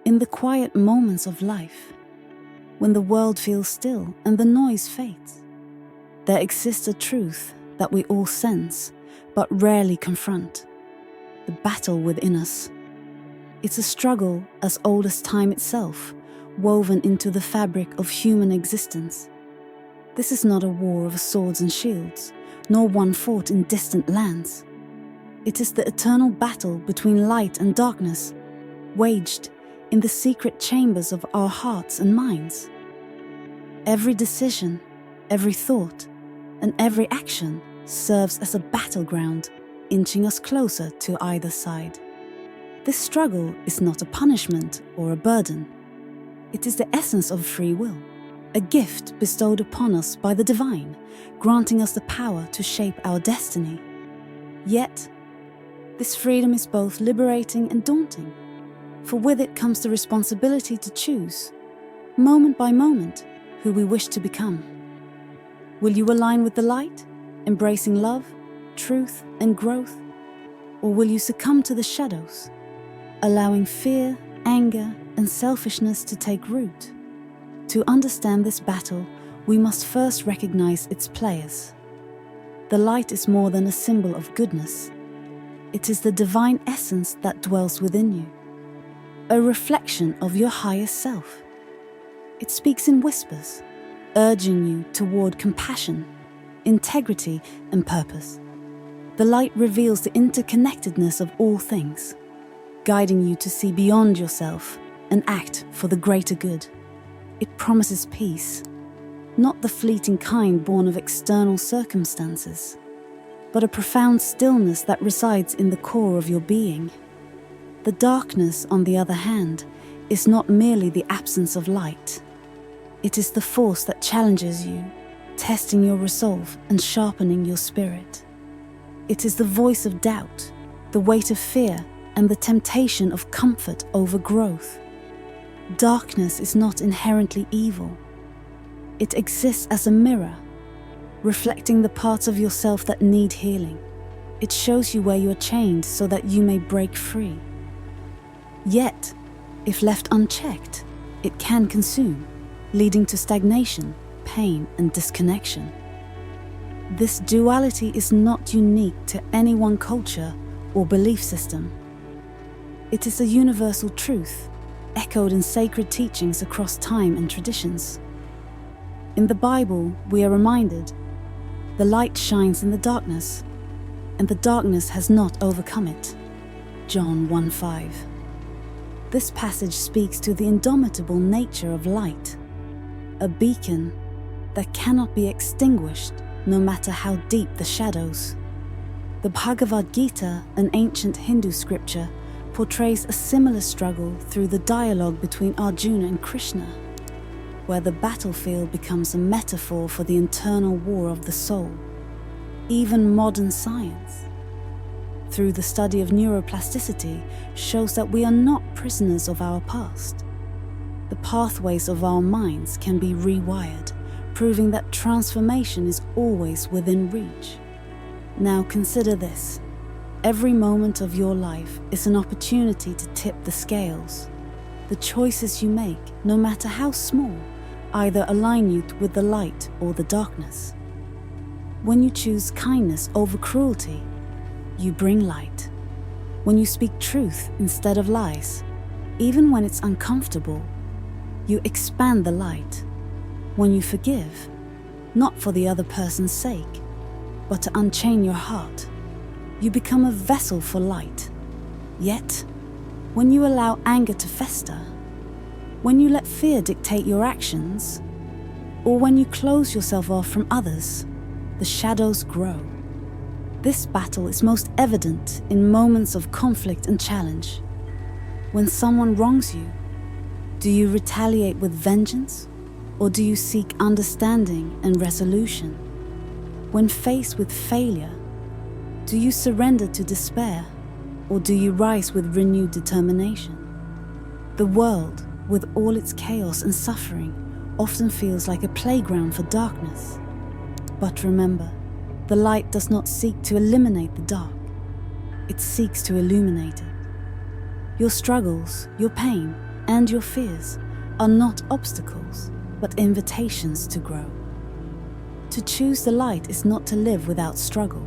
In the quiet moments of life, when the world feels still and the noise fades, there exists a truth that we all sense but rarely confront: the battle within us. It's a struggle as old as time itself, woven into the fabric of human existence. This is not a war of swords and shields, nor one fought in distant lands. It is the eternal battle between light and darkness, waged in the secret chambers of our hearts and minds. Every decision, every thought, and every action serves as a battleground, inching us closer to either side. This struggle is not a punishment or a burden. It is the essence of free will, a gift bestowed upon us by the divine, granting us the power to shape our destiny. Yet, this freedom is both liberating and daunting, for with it comes the responsibility to choose, moment by moment, who we wish to become. Will you align with the light, embracing love, truth, and growth? Or will you succumb to the shadows, allowing fear, anger, and selfishness to take root? To understand this battle, we must first recognize its players. The light is more than a symbol of goodness. It is the divine essence that dwells within you, a reflection of your highest self. It speaks in whispers, urging you toward compassion, integrity, and purpose. The light reveals the interconnectedness of all things, guiding you to see beyond yourself and act for the greater good. It promises peace, not the fleeting kind born of external circumstances, but a profound stillness that resides in the core of your being. The darkness, on the other hand, is not merely the absence of light. It is the force that challenges you, testing your resolve and sharpening your spirit. It is the voice of doubt, the weight of fear, and the temptation of comfort over growth. Darkness is not inherently evil. It exists as a mirror, reflecting the parts of yourself that need healing. It shows you where you are chained so that you may break free. Yet, if left unchecked, it can consume, leading to stagnation, pain, and disconnection. This duality is not unique to any one culture or belief system. It is a universal truth, echoed in sacred teachings across time and traditions. In the Bible, we are reminded, the light shines in the darkness, and the darkness has not overcome it. John 1:5. This passage speaks to the indomitable nature of light, a beacon that cannot be extinguished no matter how deep the shadows. The Bhagavad Gita, an ancient Hindu scripture, portrays a similar struggle through the dialogue between Arjuna and Krishna, where the battlefield becomes a metaphor for the internal war of the soul. Even modern science, through the study of neuroplasticity, shows that we are not prisoners of our past. The pathways of our minds can be rewired, proving that transformation is always within reach. Now consider this. Every moment of your life is an opportunity to tip the scales. The choices you make, no matter how small, either align you with the light or the darkness. When you choose kindness over cruelty, you bring light. When you speak truth instead of lies, even when it's uncomfortable, you expand the light. When you forgive, not for the other person's sake, but to unchain your heart, you become a vessel for light. Yet, when you allow anger to fester, when you let fear dictate your actions, or when you close yourself off from others, the shadows grow. This battle is most evident in moments of conflict and challenge. When someone wrongs you, do you retaliate with vengeance, or do you seek understanding and resolution? When faced with failure, do you surrender to despair, or do you rise with renewed determination? The world, with all its chaos and suffering, often feels like a playground for darkness. But remember, the light does not seek to eliminate the dark. It seeks to illuminate it. Your struggles, your pain, and your fears are not obstacles, but invitations to grow. To choose the light is not to live without struggle.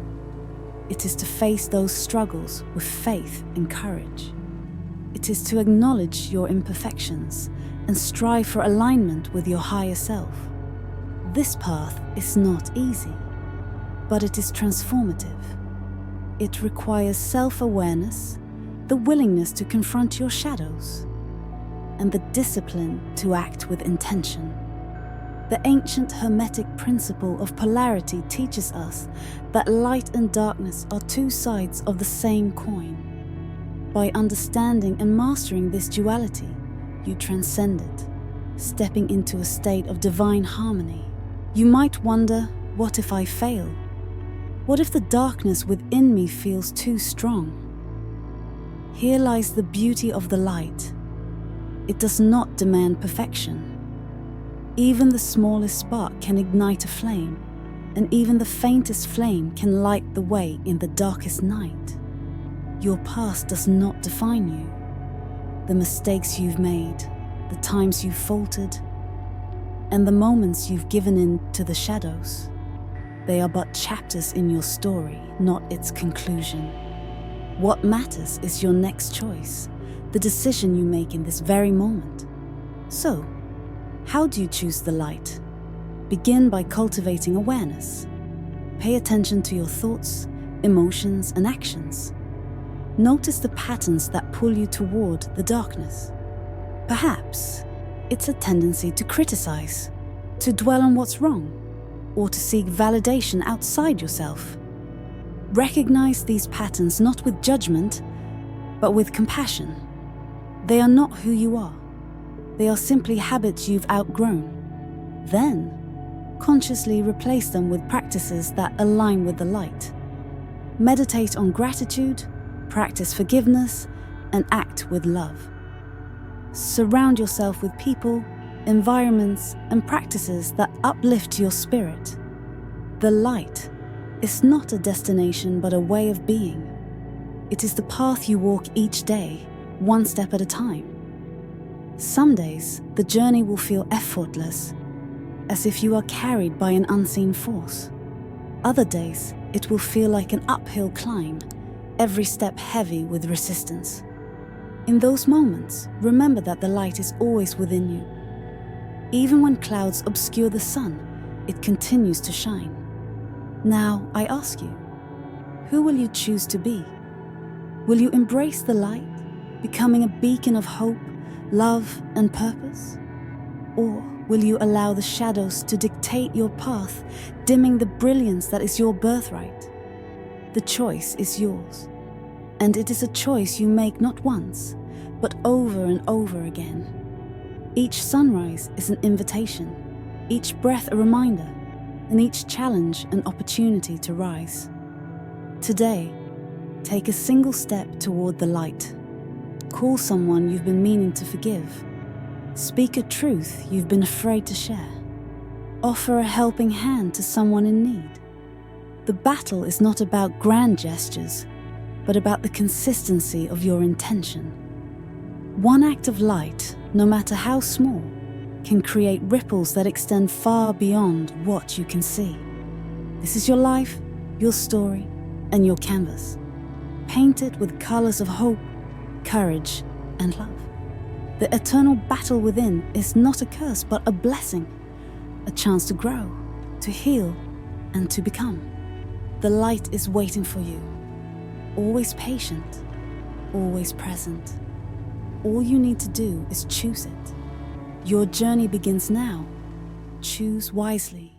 It is to face those struggles with faith and courage. It is to acknowledge your imperfections and strive for alignment with your higher self. This path is not easy, but it is transformative. It requires self-awareness, the willingness to confront your shadows, and the discipline to act with intention. The ancient Hermetic principle of polarity teaches us that light and darkness are two sides of the same coin. By understanding and mastering this duality, you transcend it, stepping into a state of divine harmony. You might wonder, what if I fail? What if the darkness within me feels too strong? Here lies the beauty of the light. It does not demand perfection. Even the smallest spark can ignite a flame, and even the faintest flame can light the way in the darkest night. Your past does not define you. The mistakes you've made, the times you've faltered, and the moments you've given in to the shadows, they are but chapters in your story, not its conclusion. What matters is your next choice, the decision you make in this very moment. So, how do you choose the light? Begin by cultivating awareness. Pay attention to your thoughts, emotions, and actions. Notice the patterns that pull you toward the darkness. Perhaps it's a tendency to criticize, to dwell on what's wrong, or to seek validation outside yourself. Recognize these patterns not with judgment, but with compassion. They are not who you are. They are simply habits you've outgrown. Then, consciously replace them with practices that align with the light. Meditate on gratitude, practice forgiveness, and act with love. Surround yourself with people, environments, and practices that uplift your spirit. The light is not a destination but a way of being. It is the path you walk each day, one step at a time. Some days, the journey will feel effortless, as if you are carried by an unseen force. Other days, it will feel like an uphill climb, every step heavy with resistance. In those moments, remember that the light is always within you. Even when clouds obscure the sun, it continues to shine. Now, I ask you, who will you choose to be? Will you embrace the light, becoming a beacon of hope, love, and purpose? Or will you allow the shadows to dictate your path, dimming the brilliance that is your birthright? The choice is yours, and it is a choice you make not once, but over and over again. Each sunrise is an invitation, each breath a reminder, and each challenge an opportunity to rise. Today, take a single step toward the light. Call someone you've been meaning to forgive. Speak a truth you've been afraid to share. Offer a helping hand to someone in need. The battle is not about grand gestures, but about the consistency of your intention. One act of light, no matter how small, can create ripples that extend far beyond what you can see. This is your life, your story, and your canvas. Paint it with colors of hope, courage, and love. The eternal battle within is not a curse, but a blessing, a chance to grow, to heal, and to become. The light is waiting for you, always patient, always present. All you need to do is choose it. Your journey begins now. Choose wisely.